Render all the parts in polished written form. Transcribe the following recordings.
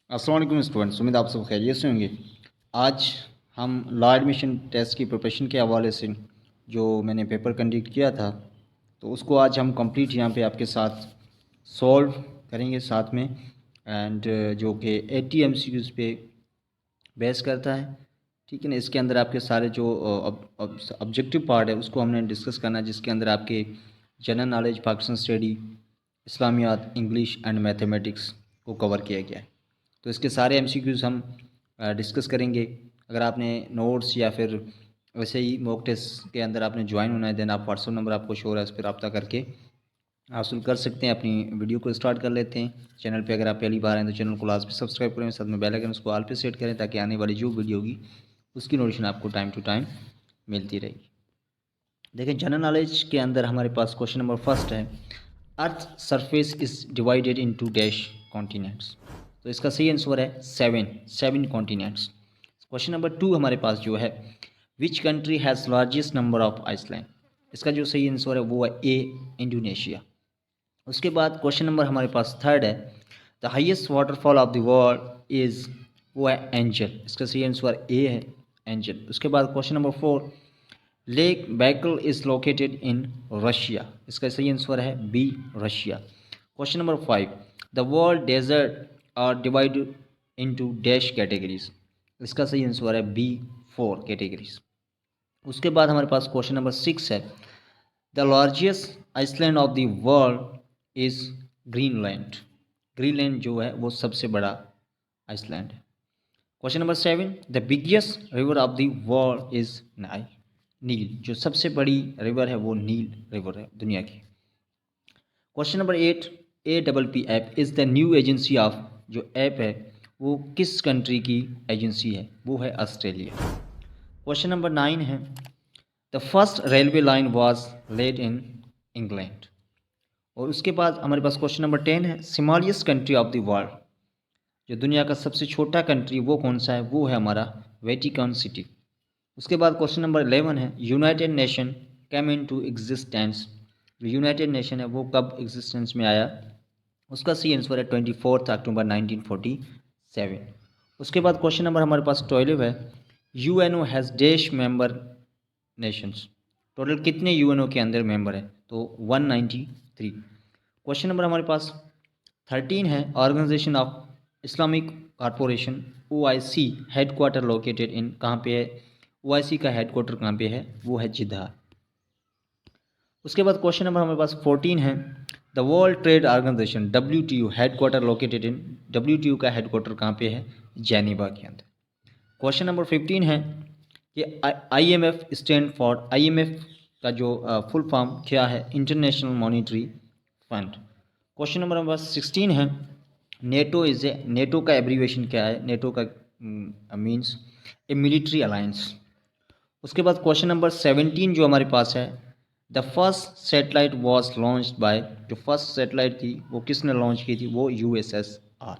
अस्सलाम वालेकुम स्टूडेंट्स, उम्मीद आप सब खैरियत से होंगे। आज हम लॉ एडमिशन टेस्ट की प्रिपरेशन के हवाले से जो मैंने पेपर कंडक्ट किया था, तो उसको आज हम कंप्लीट यहाँ पे आपके साथ सॉल्व करेंगे साथ में। एंड जो कि 80 MCQs पे बेस करता है, ठीक है ना। इसके अंदर आपके सारे जो ऑब्जेक्टिव पार्ट है उसको हमने डिस्कस करना है, जिसके अंदर आपके जनरल नॉलेज, पाकिस्तान स्टडी, इस्लामियात, इंग्लिश एंड मैथमेटिक्स को कवर किया गया है। तो इसके सारे एमसीक्यूज़ हम डिस्कस करेंगे। अगर आपने नोट्स या फिर वैसे ही मॉक टेस्ट के अंदर आपने ज्वाइन होना है, देन आप व्हाट्सअप नंबर आपको शो है, उस पर रब्ता करके हासिल कर सकते हैं। अपनी वीडियो को स्टार्ट कर लेते हैं। चैनल पे अगर आप पहली बार आए तो चैनल को लाजमी सब्सक्राइब करें, साथ में बेल आइकन उसको ऑल पे सेट करें, ताकि आने वाली जो वीडियो होगी उसकी नोटिफिकेशन आपको टाइम टू टाइम मिलती रहेगी। देखें, जनरल नॉलेज के अंदर हमारे पास क्वेश्चन नंबर फर्स्ट है, earth surface is divided into dash continents. तो इसका सही आंसर है seven continents. Question number two हमारे पास जो है, which country has largest number of island. इसका जो सही आंसर है वो है ए, इंडोनेशिया। उसके बाद क्वेश्चन नंबर हमारे पास थर्ड है, the highest waterfall of the world is, वो है एंजल। इसका सही आंसर ए है, एंजल। उसके बाद question number four, lake Baikal is located in Russia. इसका सही आंसर है B, Russia. Question number five, the world desert are divided into dash categories. इसका सही आंसर है बी, 4 कैटेगरीज। उसके बाद हमारे पास क्वेश्चन नंबर सिक्स है, the largest island of the world is Greenland. Greenland जो है वो सबसे बड़ा आइसलैंड है। Question number seven, the biggest river of the world is Nile. नील, जो सबसे बड़ी रिवर है वो नील रिवर है दुनिया की। Question number eight, APP app is the new agency of, जो ऐप है वो किस कंट्री की एजेंसी है, वो है ऑस्ट्रेलिया। क्वेश्चन नंबर नाइन है, the first railway line was laid in England. और उसके बाद हमारे पास क्वेश्चन नंबर 10 है, smallest country of the world, जो दुनिया का सबसे छोटा कंट्री वो कौन सा है, वो है हमारा वेटिकन सिटी। उसके बाद क्वेश्चन नंबर 11 है, United Nation came into existence. जो यूनाइटेड नेशन है वो कब एग्जिस्टेंस में आया, उसका सी आंसर है 24 अक्टूबर 1947। उसके बाद क्वेश्चन नंबर हमारे पास 12 है, UNO has dash member Nations. Total कितने यूएनओ के अंदर मेंबर है, तो 193। क्वेश्चन नंबर हमारे पास 13 है, organisation of Islamic corporation OIC headquarter located in, कहाँ पे है OIC का हेडक्वार्टर, कहाँ पे है, वो है जिद्दा। उसके बाद क्वेश्चन नंबर हमारे पास 14 है, the world trade organisation WTO headquarter located in, WTO का हेडक्वार्टर कहाँ पे है, जेनीवा के अंदर। क्वेश्चन नंबर 15 है कि IMF स्टैंड फॉर, IMF का जो फुल फॉर्म क्या है, international monetary fund. Question number हमारे पास 16 है, नेटो इज ए, नेटो का एब्रीवेशन क्या है, नेटो का मीन्स ए मिलिट्री अलायंस। उसके बाद क्वेश्चन नंबर 17 जो हमारे पास है, the first satellite was launched by, जो फर्स्ट सेटेलाइट थी वो किसने लॉन्च की थी, वो USSR।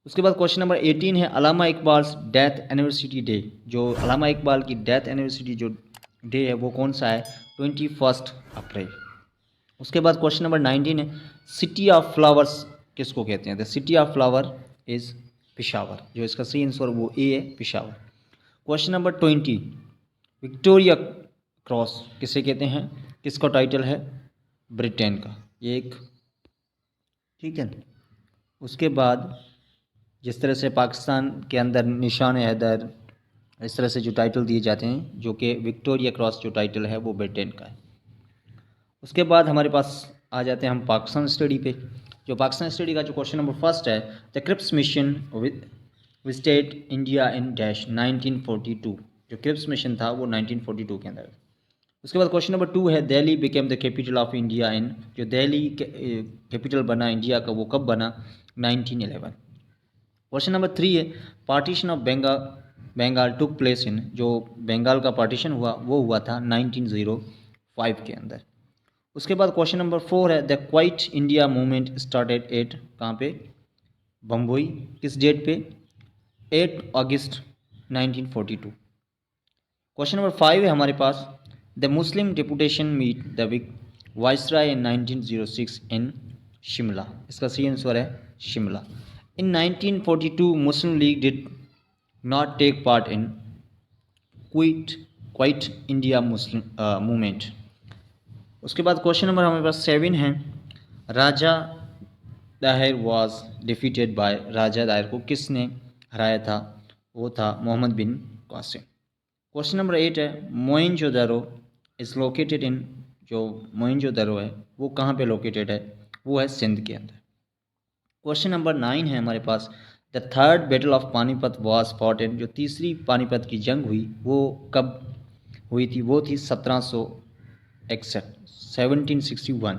उसके बाद क्वेश्चन नंबर 18 है, Allama Iqbal death anniversary day. जो अलामा इकबाल की डेथ एनिवर्सरी जो डे है वो कौन सा है, 21 अप्रैल। उसके बाद क्वेश्चन नंबर 19 है, सिटी ऑफ फ्लावर्स किसको कहते हैं, the city of flower is Peshawar. जो इसका सही आंसर वो ए है, Peshawar. Question number 20, Victoria cross किसे कहते हैं, किसका टाइटल है, ब्रिटेन का, ये एक, ठीक है। उसके बाद जिस तरह से पाकिस्तान के अंदर निशान हैदर, इस तरह से जो टाइटल दिए जाते हैं, जो कि विक्टोरिया क्रॉस जो टाइटल है वो ब्रिटेन का है। उसके बाद हमारे पास आ जाते हैं हम पाकिस्तान स्टडी पे। जो पाकिस्तान स्टडी का जो क्वेश्चन नंबर फर्स्ट है, the Cripps mission visited India in dash 1942। जो क्रिप्स मिशन था वो 1942 के अंदर। उसके बाद क्वेश्चन नंबर 2 है, Delhi became the capital of India in, जो दिल्ली कैपिटल बना इंडिया का वो कब बना, 1911। क्वेश्चन नंबर 3 है, partition of Bengal took place in, जो बंगाल का पार्टीशन हुआ वो हुआ था 1905 के अंदर। उसके बाद क्वेश्चन नंबर 4 है, the quite India movement started at, कहाँ पे, बम्बई, किस डेट पे, 8 अगस्त 1942। क्वेश्चन नंबर 5 है हमारे पास, the Muslim deputation meet the viceroy in 1906 in Shimla. इसका सही आंसर है Shimla. In 1942, Muslim League did not take part in Quit India Muslim movement. उसके बाद क्वेश्चन नंबर हमारे पास 7 है, राजा दाहिर वॉज डिफीटेड बाय, राजा दाहिर को किसने हराया था? वो था मोहम्मद बिन कासिम। क्वेश्चन नंबर 8 है, मोइनजोदड़ो इज़ लोकेटेड इन, जो मोइनजोदड़ो है वो कहाँ पे लोकेटेड है? वो है सिंध के अंदर। क्वेश्चन नंबर 9 है हमारे पास, the third battle of Panipat was fought in, जो तीसरी पानीपत की जंग हुई वो कब हुई थी? वो थी 1761।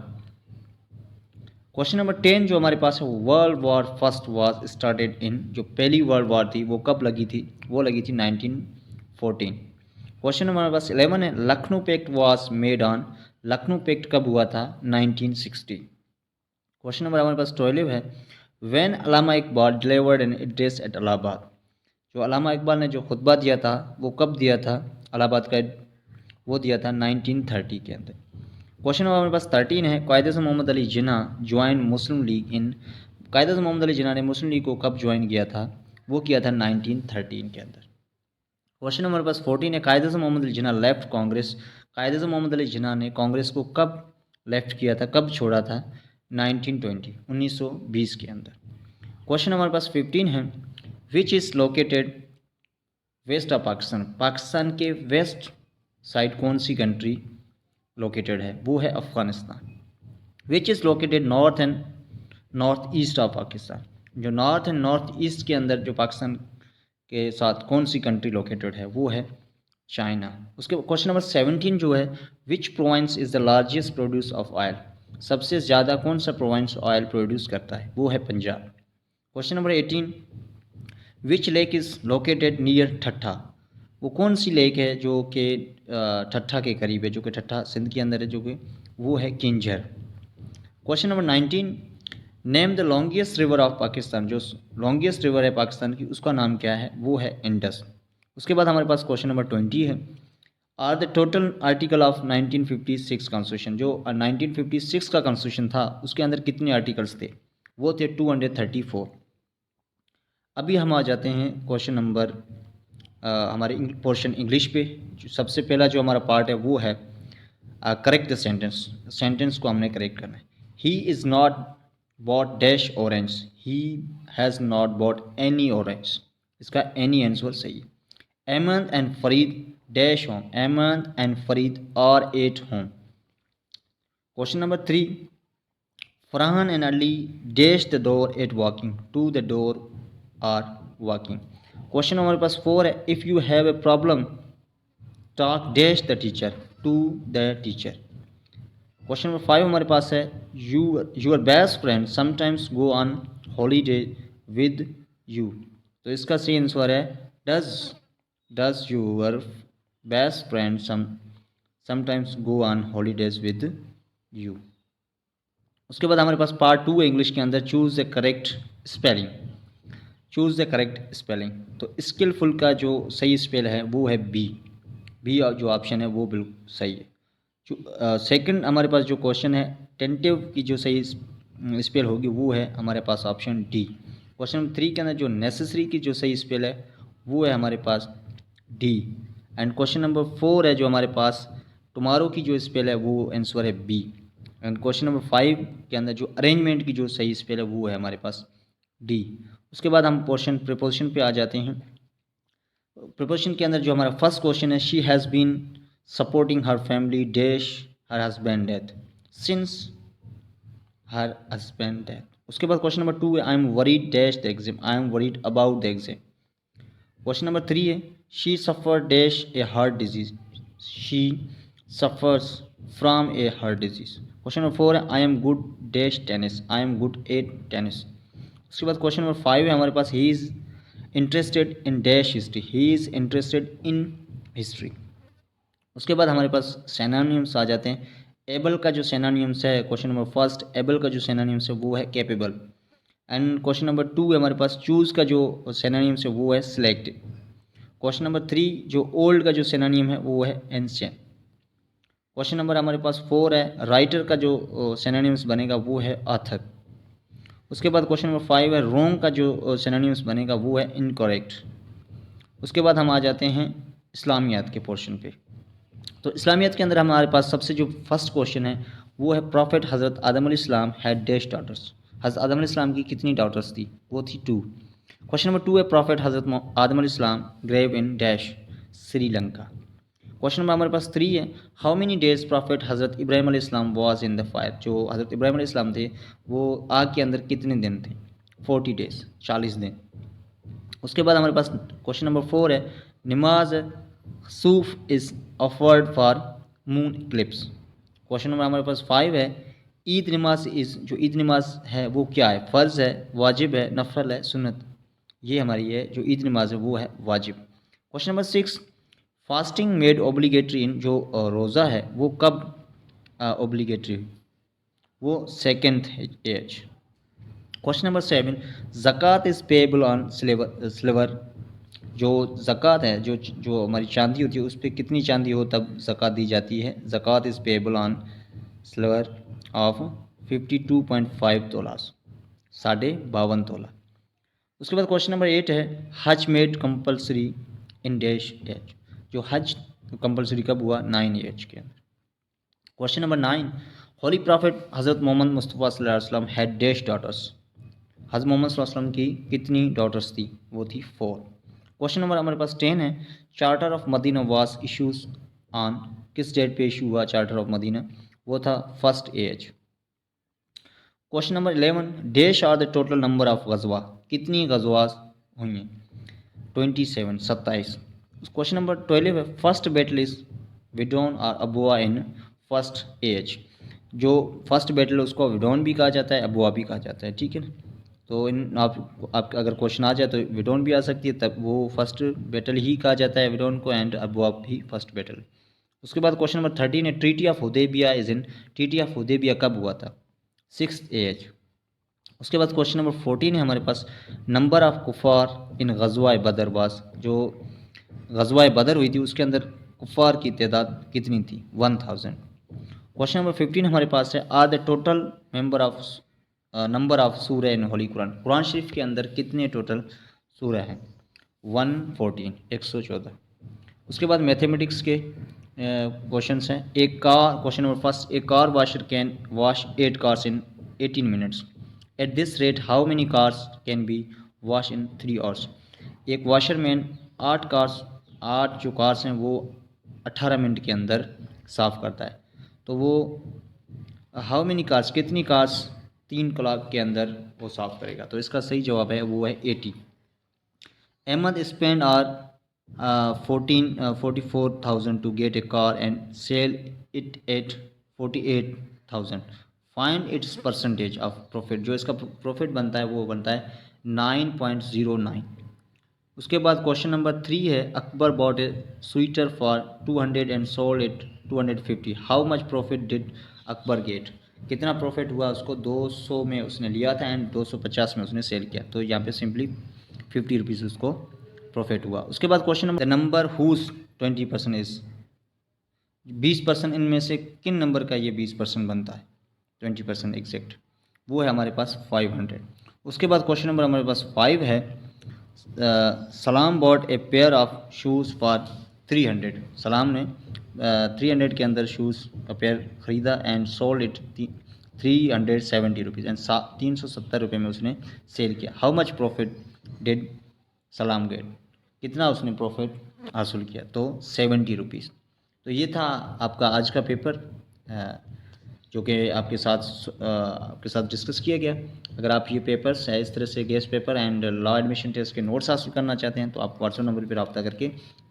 क्वेश्चन नंबर 10 जो हमारे पास है, world war first was started in, जो पहली वर्ल्ड वॉर थी वो कब लगी थी? वो लगी थी 1914। क्वेश्चन नंबर हमारे पास 11 है, Lucknow pact was made on, Lucknow pact कब हुआ था? 1960। क्वेश्चन नंबर हमारे पास 12 है, when Allama Iqbal delivered an address at Allahabad, जो अल्लामा इकबाल ने जो खुतबा दिया था वो कब दिया था? इलाहाबाद का वो दिया था 1930 के अंदर। क्वेश्चन नंबर हमारे पास 13 है, कायदे मोहम्मद अली जिन्ना ज्वाइन मुस्लिम लीग इन, कायदे मोहम्मद अली जिन्ना ने मुस्लिम लीग को कब ज्वाइन किया था? वो किया था 1913 के अंदर। क्वेश्चन नंबर पास 14 है, कायदे मोहम्मद अली जिन्ना लेफ्ट कांग्रेस, कायदे मोहम्मद अली जिन्ना ने कांग्रेस को कब लेफ्ट किया था, कब छोड़ा था? 1920 1920 के अंदर। क्वेश्चन हमारे पास 15 है, which is located west of Pakistan, Pakistan के वेस्ट साइड कौन सी कंट्री लोकेटेड है? वो है अफ़गानिस्तान। विच is located north and north east of Pakistan, जो नॉर्थ एंड नॉर्थ ईस्ट के अंदर जो पाकिस्तान के साथ कौन सी कंट्री लोकेटेड है? वो है चाइना। उसके क्वेश्चन नंबर 17 जो है, विच province is the largest produce of oil, सबसे ज़्यादा कौन सा प्रोविंस ऑयल प्रोड्यूस करता है? वो है Punjab. Question number 18, which lake is located near ठट्ठा, वो कौन सी लेक है जो कि ठट्ठा के करीब है, जो कि ठट्ठा सिंध के अंदर है, जो कि वो है Keenjhar. Question number 19, name the longest river of Pakistan, जो लॉन्गेस्ट रिवर है पाकिस्तान की उसका नाम क्या है? वो है इंडस। उसके बाद हमारे पास क्वेश्चन नंबर 20 है, are the total article of 1956 constitution, जो 1956 का कॉन्स्टिट्यूशन था उसके अंदर कितने आर्टिकल्स थे? वो थे 234। अभी हम आ जाते हैं क्वेश्चन नंबर हमारे पोर्शन इंग्लिश पे। सबसे पहला जो हमारा पार्ट है वो है करेक्ट द सेंटेंस, सेंटेंस को हमने करेक्ट करना है। He is not bought dash orange, he has not bought any orange, इसका एनी आंसर सही है। Ahmad and Farid dash home, Ahmad and Farid are at home. Question number 3, Farhan and Ali dash the door at walking, to the door are walking. Question हमारे पास 4 है, if you have a problem talk dash the teacher, to the teacher. Question number 5 हमारे पास है, your best friend sometimes go on holiday with you, तो इसका सही answer है does your best friend sometimes go on holidays with you. उसके बाद हमारे पास पार्ट 2 है इंग्लिश के अंदर, choose the correct spelling, choose the correct spelling. तो स्किलफुल का जो सही स्पेल है वो है बी जो ऑप्शन है वो बिल्कुल सही है। सेकंड हमारे पास जो क्वेश्चन है, टेंटिव की जो सही स्पेल होगी वो है हमारे पास ऑप्शन डी। क्वेश्चन नंबर 3 के अंदर जो नेसेसरी की जो सही स्पेल है वो है हमारे पास डी। एंड क्वेश्चन नंबर 4 है जो हमारे पास टुमारो की जो स्पेल है वो आंसर है बी। एंड क्वेश्चन नंबर 5 के अंदर जो अरेंजमेंट की जो सही स्पेल है वो है हमारे पास डी। उसके बाद हम पोर्शन प्रिपोजिशन पे आ जाते हैं। प्रिपोजिशन के अंदर जो हमारा फर्स्ट क्वेश्चन है, she has been supporting her family dash her husband death, since her husband death. उसके बाद क्वेश्चन नंबर 2 है, I am worried dash the exam, I am worried about the exam. Question number 3 है, she suffer dash a heart disease, she suffers from a heart disease. Question number 4 है, I am good dash tennis, I am good at tennis. उसके बाद question number 5 है हमारे पास, he is interested in dash history, he is interested in history. उसके बाद हमारे पास synonyms आ जाते हैं। एबल का जो सिनोनिम्स है, क्वेश्चन नंबर फर्स्ट एबल का जो सिनोनिम्स है वो है कैपेबल। एंड क्वेश्चन नंबर 2 है हमारे पास, चूज़ का जो सिनोनिम्स है वो है सिलेक्ट। क्वेश्चन नंबर 3 जो ओल्ड का जो सिनोनिम है वो है एंशिएंट। क्वेश्चन नंबर हमारे पास 4 है, राइटर का जो सिनोनिम्स बनेगा वो है ऑथर। उसके बाद क्वेश्चन नंबर 5 है रॉन्ग का जो सिनोनिम्स बनेगा वो है इनकरेक्ट। उसके बाद हम आ जाते हैं इस्लामियात के पोर्शन पे। तो इस्लामियत के अंदर हमारे पास सबसे जो फर्स्ट क्वेश्चन है वो है प्रॉफिट हज़रत आदम अलैहिस्सलाम हैड डैश डॉटर्स। हज़रत आदम अलैहिस्सलाम की कितनी डॉटर्स थी? वो थी 2। क्वेश्चन नंबर 2 है प्रॉफिट हज़रत आदम अलैहिस्सलाम grave in dash Sri Lanka. Question number हमारे पास 3 है हाउ मेनी डेज प्रॉफिट हज़रत इब्राहिम अलैहिस्सलाम वाज इन द फायर। जो हज़रत इब्राहिम अलैहिस्सलाम थे वो आग के अंदर कितने दिन थे? 40 डेज, 40 दिन। उसके बाद हमारे पास क्वेश्चन नंबर 4 है नमाज सूफ is offered for moon Eclipse. Question number हमारे पास 5 है ईद नमाज इज़, जो ईद नमाज है वो क्या है? फ़र्ज़ है, वाजिब है, नफल है, सुन्नत। ये हमारी है जो ईद नमाज है वो है वाजिब। Question number 6 fasting made obligatory in, जो रोज़ा है वो कब ओब्लिगेटरी हुई? वो सेकेंड एज। क्वेश्चन नंबर 7 ज़कात इज़ पेएबल ऑन सिल्वर। जो ज़कात है, जो हमारी चांदी होती है उस पर कितनी चांदी हो तब ज़कात दी जाती है? Zakat is payable on silver of 52.5 tolas, 52.5 तोला। उसके बाद क्वेश्चन नंबर 8 है Hajj made compulsory in dash AH. जो हज कंपलसरी कब हुआ? 9 एज के अंदर। क्वेश्चन नंबर 9 होली प्रॉफिट हज़रत मोहम्मद मुस्तफ़ा सल्लल्लाहु अलैहि वसल्लम हैड डैश डॉटर्स। हज़रत मोहम्मद सल्लल्लाहु अलैहि वसल्लम की कितनी डॉटर्स थी? वो थी 4। क्वेश्चन नंबर हमारे पास 10 है charter of Medina was issues on, किस डेट पे इशू हुआ चार्टर ऑफ मदीना? वो था 1 AH. Question number 11 dash are the total number of गज़वा। कितनी गज़वा हुई हैं? 27, 27। क्वेश्चन नंबर 12 है फर्स्ट बैटल इज विडोन और अबुआ इन फर्स्ट एज। जो फर्स्ट बैटल है उसको विडोन भी कहा जाता है, अबुआ भी कहा जाता है, ठीक है ना। तो इन आप अगर क्वेश्चन आ जाए तो विडोन भी आ सकती है, तब वो फर्स्ट बैटल ही कहा जाता है विडोन को, एंड अबुआ भी फर्स्ट बैटल। उसके बाद क्वेश्चन नंबर 13 है treaty of Hudaibiya is in. Treaty of Hudaibiya कब हुआ था? 6 एज। उसके बाद क्वेश्चन नंबर 14 है हमारे पास नंबर ऑफ कुफार इन गज़वा बदर वास। जो गज़वा बदर हुई थी उसके अंदर कुफार की तादाद कितनी थी? 1000। क्वेश्चन नंबर 15 हमारे पास है are the total member of number of सूरह इन होली कुरान। कुरान शरीफ के अंदर कितने टोटल सूरह हैं? 114, 114। उसके बाद मैथमेटिक्स के क्वेश्चंस हैं। एक car, question number first, A car washer can wash 8 cars in 18 minutes. At this rate how many cars can be wash in 3 hours. एक वाशरमैन 8 जो कार्स हैं वो 18 मिनट के अंदर साफ़ करता है। तो वो हाउ मेनी कार्स, कितनी कार्स 3 कलाक के अंदर वो साफ़ करेगा? तो इसका सही जवाब है वो है 80। Ahmad spend R 44,000 to get a car and sell it at 48,000। Find its percentage of profit. जो इसका प्रॉफिट बनता है वो बनता है 9.09। उसके बाद क्वेश्चन नंबर 3 है Akbar bought a sweater for 200 and sold it 250। How much profit did Akbar get? कितना प्रॉफिट हुआ उसको? 200 में उसने लिया था एंड 250 में उसने सेल किया। तो यहाँ पे सिंपली 50 रुपीज़ उसको प्रॉफिट हुआ। उसके बाद question number the number whose 20% is. 20% इनमें से किन नंबर का ये 20% बनता है? 20% एग्जैक्ट वो है हमारे पास 500। उसके बाद क्वेश्चन नंबर हमारे पास 5 है सलाम bot a pair of shoes for 300। सलाम ने 300 के अंदर शूज़ का पेयर ख़रीदा and sold it 370 rupees and 370 रुपये में उसने सेल किया। हाउ मच प्रॉफिट डिड सलाम गेट? कितना उसने प्रॉफिट हासिल किया? तो 70 रुपीज़। तो ये था आपका आज का पेपर जो कि आपके साथ डिस्कस किया गया। अगर आप ये पेपर्स है इस तरह से guess paper and law admission test के नोट्स हासिल करना चाहते हैं तो आप व्हाट्सएप नंबर पर रब्ता करके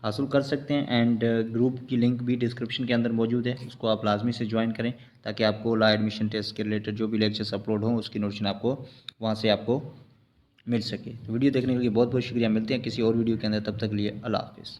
हासिल कर सकते हैं। एंड ग्रुप की लिंक भी डिस्क्रिप्शन के अंदर मौजूद है, उसको आप लाजमी से ज्वाइन करें ताकि आपको लॉ एडमिशन टेस्ट के रिलेटेड जो भी लेक्चर्स अपलोड हों उसकी नोटिफिकेशन आपको वहाँ से आपको मिल सके। तो वीडियो देखने के लिए बहुत बहुत शुक्रिया। मिलते हैं किसी और वीडियो के अंदर, तब तक के लिए अल्लाह हाफ़िज़।